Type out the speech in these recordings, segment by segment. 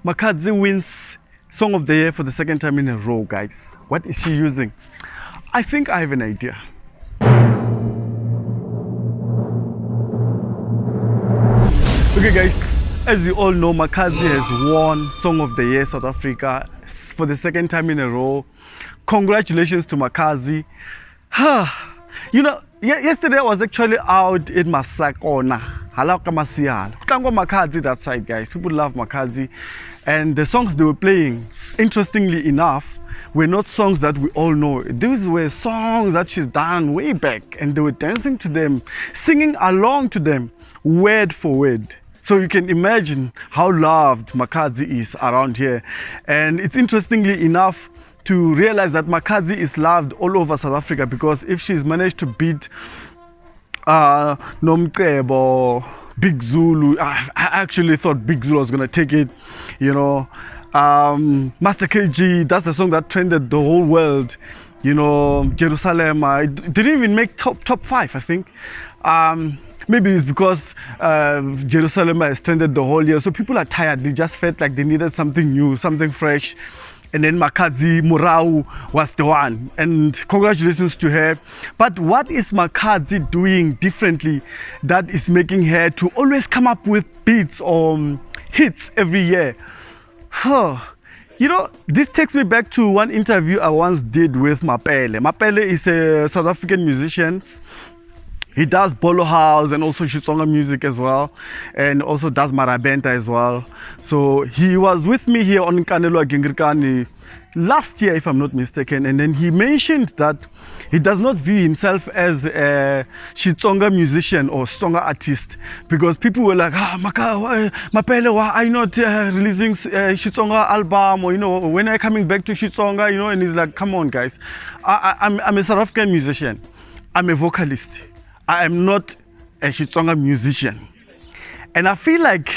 Makhadzi wins Song of the Year for the second time in a row, guys. What is she using? I think I have an idea. Okay guys, as you all know, Makhadzi has won Song of the Year South Africa for the second time in a row. Congratulations to Makhadzi. You know, yesterday I was actually out in Masakona. Halaka Masial. Tango Makhadzi that side, guys. People love Makhadzi. And the songs they were playing, interestingly enough, were not songs that we all know. These were songs that she's done way back, and they were dancing to them, singing along to them, word for word. So you can imagine how loved Makhadzi is around here. And it's interestingly enough to realize that Makhadzi is loved all over South Africa, because if she's managed to beat Nomcebo, Big Zulu, I actually thought Big Zulu was gonna take it, you know. Master KG, that's the song that trended the whole world, you know. Jerusalem, it didn't even make top 5, I think. Maybe it's because Jerusalem has trended the whole year, so people are tired. They just felt like they needed something new, something fresh. And then Makhadzi Murau was the one, and congratulations to her. But what is Makhadzi doing differently that is making her to always come up with beats or hits every year? You know, this takes me back to one interview I once did with Mapele. Mapele is a South African musician. He does Bolo House and also Xitsonga music as well, and also does Marabenta as well. So he was with me here on Nkanelo Wa Gingirikani last year, if I'm not mistaken, and then he mentioned that he does not view himself as a Xitsonga musician or Xitsonga artist, because people were like, Mapele, why are you not releasing a Xitsonga album, or, you know, when are you coming back to Xitsonga, you know? And he's like, come on guys, I'm a South African musician, I'm a vocalist, I am not a Xitsonga musician. And I feel like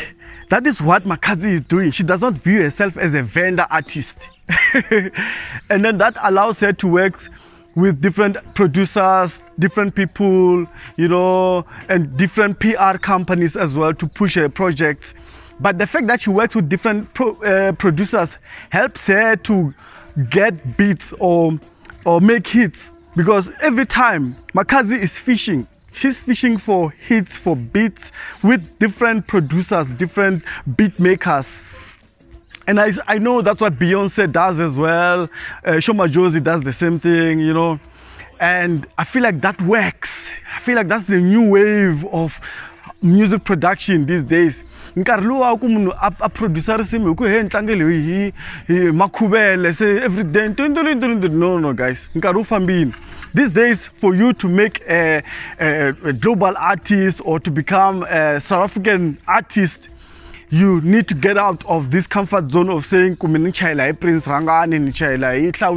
that is what Makhadzi is doing. She does not view herself as a vendor artist. And then that allows her to work with different producers, different people, you know, and different PR companies as well to push her projects. But the fact that she works with different producers helps her to get beats or make hits, because every time Makhadzi is fishing, she's fishing for hits, for beats with different producers, different beat makers. And I know that's what Beyonce does as well. Shoma Josie does the same thing, you know. And I feel like that works. I feel like that's the new wave of music production these days. Nkanelo a producer simi ku he ntlangele hi makhubele say every day. No guys, nkarhi ufambile. These days, for you to make a global artist or to become a South African artist, you need to get out of this comfort zone of saying Prince Rangani,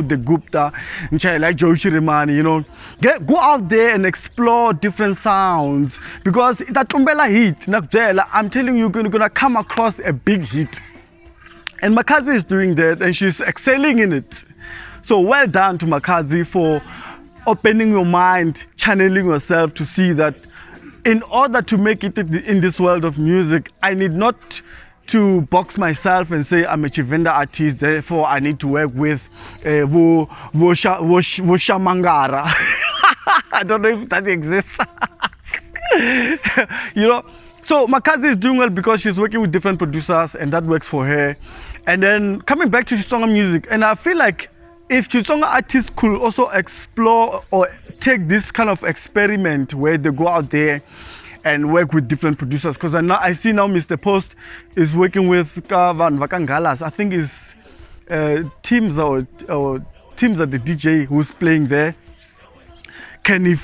the Gupta, Joe Shirimani, you know. Go out there and explore different sounds, because that Tumbela hit, I'm telling you, you're gonna come across a big hit. And Makhadzi is doing that, and she's excelling in it. So well done to Makhadzi for opening your mind, channeling yourself to see that in order to make it in this world of music, I need not to box myself and say I'm a Chivenda artist, therefore I need to work with Shamangara. I don't know if that exists. You know, so Makhadzi is doing well because she's working with different producers, and that works for her. And then coming back to Xitsonga music, and I feel like if Xitsonga artists could also explore or take this kind of experiment where they go out there and work with different producers, because I see now Mr. Post is working with Kavan Vakangalas. I think it's Teams or Teams at the DJ who's playing there. Can he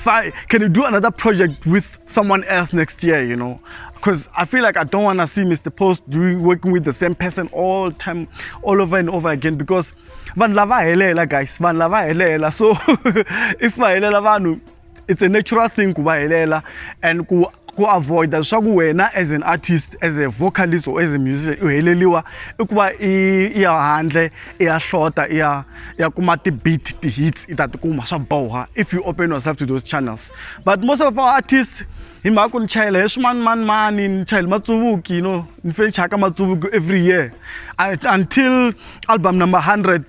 do another project with someone else next year, you know? Because I feel like I don't want to see Mr. Post working with the same person all time, all over and over again, because van lava helela guys, van lava helela. So if helela vanu, it's a natural thing to helela and to avoid that. So wena as an artist, as a vocalist or as a musician, uheleliwa ukuba iya handle, iya shorter, iya kumati beat the hits itatukuma shaboha if you open yourself to those channels. But most of our artists, hi mhaka ku ni chayela hi swimanimani ni chayela matsuvuki, you know, ni fe chaka matsuvuki every year until album number 100.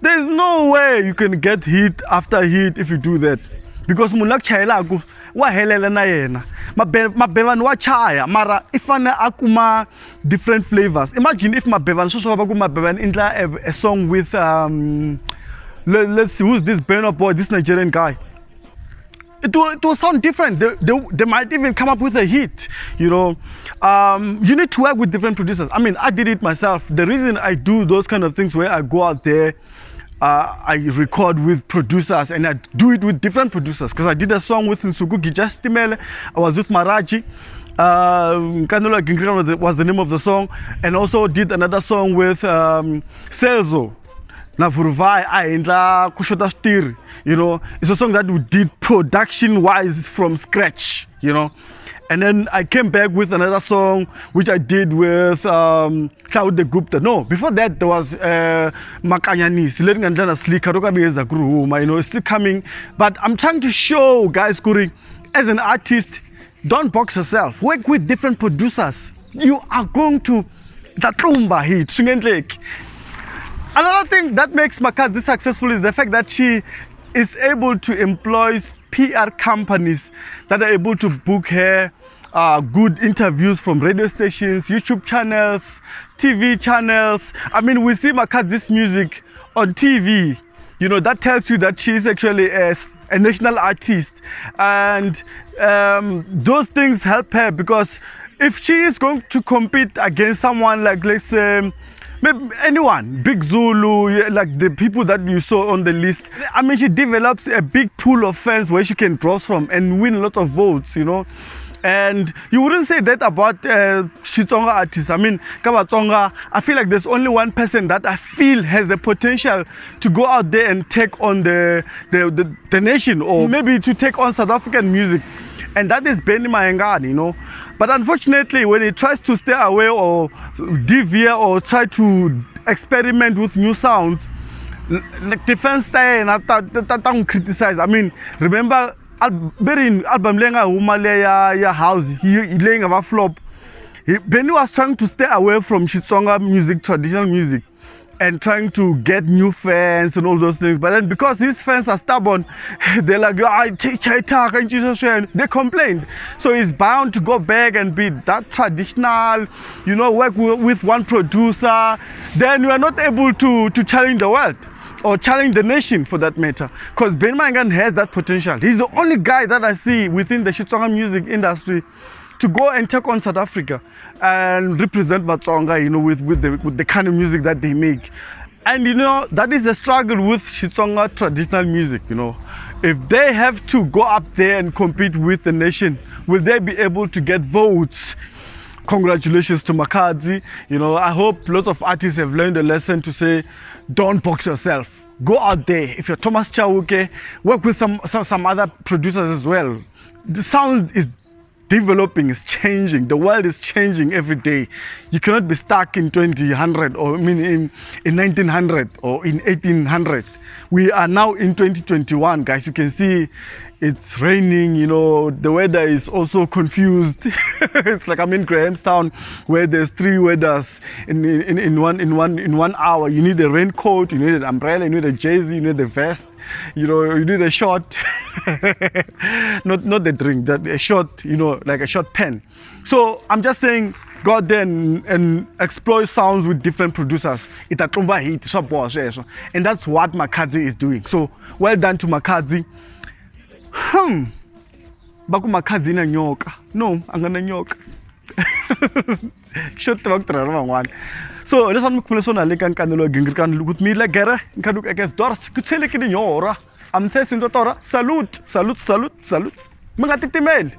There's no way you can get hit after hit if you do that, because munhu la ku chayelaku wa helela na yena. Mabevani wa chaya mara ifana akuma different flavors. Imagine if Mabevani so va ku Mabevani indla a song with let's see, who's this Burna Boy, this Nigerian guy. It will sound different. They might even come up with a hit, you know. You need to work with different producers. I mean, I did it myself. The reason I do those kind of things where I go out there, I record with producers and I do it with different producers, because I did a song with Nsuku Just Timele. I was with Maraji. Nkanelo Wa Gingirikani was the name of the song, and also did another song with Selzo. Na Vuruvai Aindla Kushota Stir, you know. It's a song that we did production wise from scratch, you know. And then I came back with another song which I did with Claude Gupta. No, before that there was Makanyani, letting Andana Slick, you know, it's still coming. But I'm trying to show guys, Kuri, as an artist, don't box yourself. Work with different producers. You are going to the Trumba hit. Another thing that makes Makhadzi successful is the fact that she is able to employ PR companies that are able to book her good interviews from radio stations, YouTube channels, TV channels. I mean, we see Makhadzi's music on TV. You know, that tells you that she is actually a national artist. And those things help her, because if she is going to compete against someone like, let's say, maybe anyone, Big Zulu, like the people that you saw on the list, I mean, she develops a big pool of fans where she can draw from and win a lot of votes, you know. And you wouldn't say that about Xitsonga artists. I mean, Kabatsonga, I feel like there's only one person that I feel has the potential to go out there and take on the nation, or maybe to take on South African music. And that is Benny Mayengani, you know. But unfortunately, when he tries to stay away or deviate or try to experiment with new sounds, like defense style and criticize. I mean, remember, very album lenga humale ya house, he laying a flop. Benny was trying to stay away from Xitsonga music, traditional music, and trying to get new fans and all those things. But then because his fans are stubborn, they're like, they complained. So he's bound to go back and be that traditional, you know, work with one producer. Then you are not able to challenge the world or challenge the nation, for that matter. Because Ben Mangan has that potential. He's the only guy that I see within the Xitsonga music industry to go and take on South Africa and represent Batsonga, you know, with the kind of music that they make. And you know, that is the struggle with Xitsonga traditional music, you know. If they have to go up there and compete with the nation, will they be able to get votes? Congratulations to Makhadzi. You know, I hope lots of artists have learned a lesson to say, don't box yourself. Go out there. If you're Thomas Chauke, work with some other producers as well. The sound is developing, is changing. The world is changing every day. You cannot be stuck in 2000 or I mean in 1900 or in 1800. We are now in 2021, guys. You can see it's raining, you know, the weather is also confused. It's like I'm in Grahamstown where there's 3 weathers in one hour. You need a raincoat, you need an umbrella, you need a jersey, you need a vest, you know, you need a short. not the drink, a short, you know, like a short pen. So I'm just saying, go out there and explore sounds with different producers. It's a trumba hit, and that's what Makhadzi is doing. So well done to Makhadzi. Baku Makhadzi na nyoka. No, I'm gonna nyoka. Shut the fuck one. So this one Nkanelo Wa Gingirikani with me like Gera, Nkaduk against Doris, could say like in Yora. I'm saying Tora, salute. Mengatiti mel.